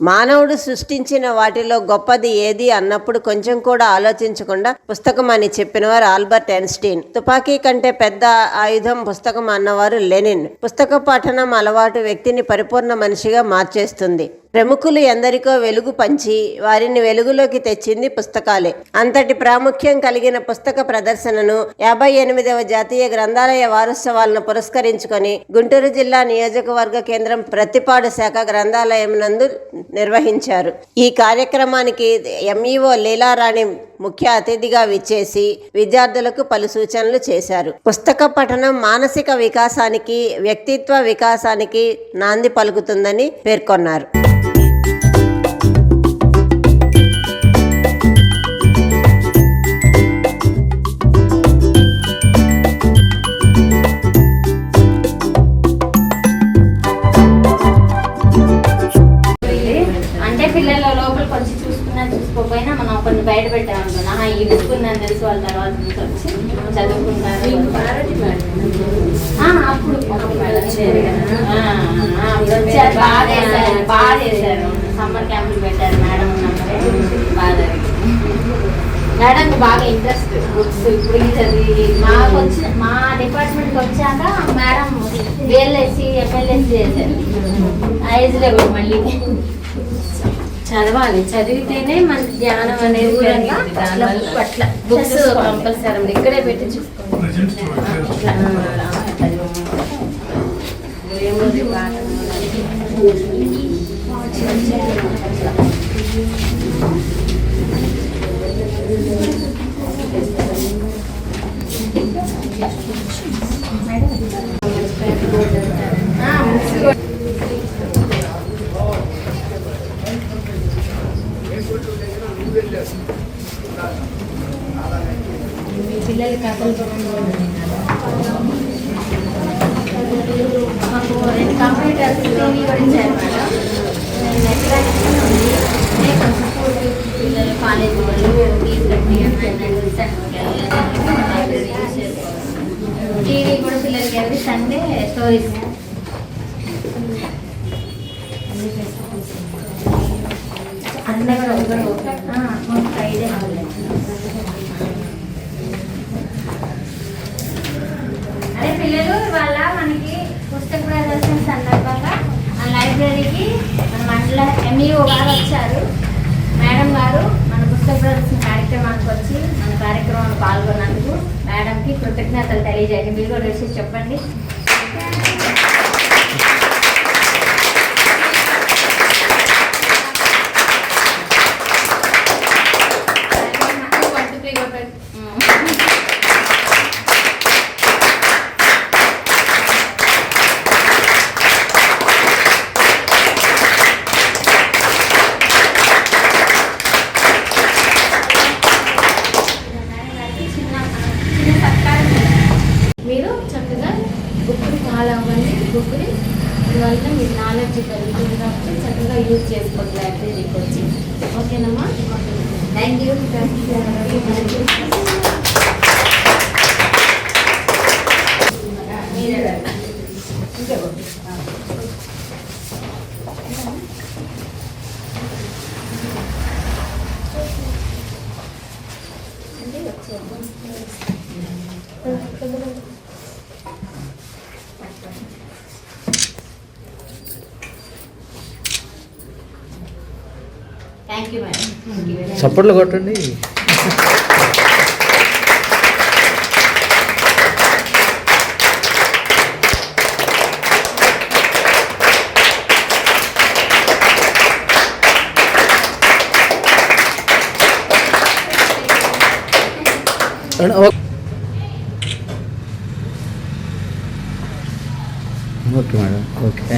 మానవుడు సృష్టించిన వాటిలో గొప్పది ఏది అన్నప్పుడు కొంచెం కూడా ఆలోచించకుండా పుస్తకం అని చెప్పినవారు ఆల్బర్ట్ ఐన్స్టీన్. తుపాకీ కంటే పెద్ద ఆయుధం పుస్తకం అన్నవారు లెనిన్. పుస్తక పఠనం అలవాటు వ్యక్తిని పరిపూర్ణ మనిషిగా మార్చేస్తుంది. ప్రముఖులు ఎందరికో వెలుగు పంచి వారిని వెలుగులోకి తెచ్చింది పుస్తకాలే. అంతటి ప్రాముఖ్యం కలిగిన పుస్తక ప్రదర్శనను 58వ జాతీయ గ్రంథాలయ వారోత్సవాలను పురస్కరించుకొని గుంటూరు జిల్లా నియోజకవర్గ కేంద్రం ప్రతిపాడు శాఖ గ్రంథాలయం నందు నిర్వహించారు. ఈ కార్యక్రమానికి ఎంఈఓ లీలారాణి ముఖ్య అతిథిగా విచ్చేసి విద్యార్థులకు పలు సూచనలు చేశారు. పుస్తక పఠనం మానసిక వికాసానికి, వ్యక్తిత్వ వికాసానికి నాంది పలుకుతుందని పేర్కొన్నారు. పిల్లల లోపల కొంచెం చూసుకోకపోయినా మనం కొన్ని బయట పెట్టామనుకున్నా ఈ విసుకున్నాను తెలుసు వాళ్ళ తర్వాత వచ్చి చదువుకుంటారు. అప్పుడు బాగా చేశారు. సమ్మర్ క్యాంపులు పెట్టారు మేడం ఉన్నప్పుడే. బాగా మేడంకి బాగా ఇంట్రెస్ట్ బుక్స్ ఇప్పుడు చదివి మా డిపార్ట్మెంట్కి వచ్చాక మేడం బిఎల్ఎస్సి ఎమ్మెల్యేసి చేశారు. ఆ ఏజ్లో కూడా మళ్ళీ చదవాలి, చదివితేనే మన జ్ఞానం అనేది అట్లా బుక్స్ కంపల్సరీ ఇక్కడే పెట్టి చూసుకోవాలి. పిల్లలు కథలు మాకు 2 కంప్యూటర్స్ కూడా ఇచ్చారు మేడం. కొంచెం పిల్లలు కాలేజీ వాళ్ళు ఫీజు కట్టి టీవీ కూడా పిల్లలకి ఎవరి సండే స్టోరీస్ అన్నీ కూడా ఐడియా అదే పిల్లలు వాళ్ళ మనకి పుస్తక ప్రదర్శన సందర్భంగా ఆ లైబ్రరీకి మన మండల ఎంఈఓ గారు వచ్చారు. మేడం గారు మన పుస్తక ప్రదర్శన కార్యక్రమానికి వచ్చి మన కార్యక్రమంలో పాల్గొన్నందుకు మేడంకి కృతజ్ఞతలు తెలియజేయండి. మీరు కూడా వచ్చి చెప్పండి. మీరు చక్కగా బుక్ని ఫాలో అవ్వండి. బుక్ని వల్ల మీరు నాలెడ్జ్ పెరుగుతుంది కాబట్టి చక్కగా యూజ్ చేసుకోండి లైబ్రరీకి వచ్చి. ఓకేనమ్మా? Thank you. Thank you madam. చప్పట్లు కొట్టండి. Okay madam. ఓకే.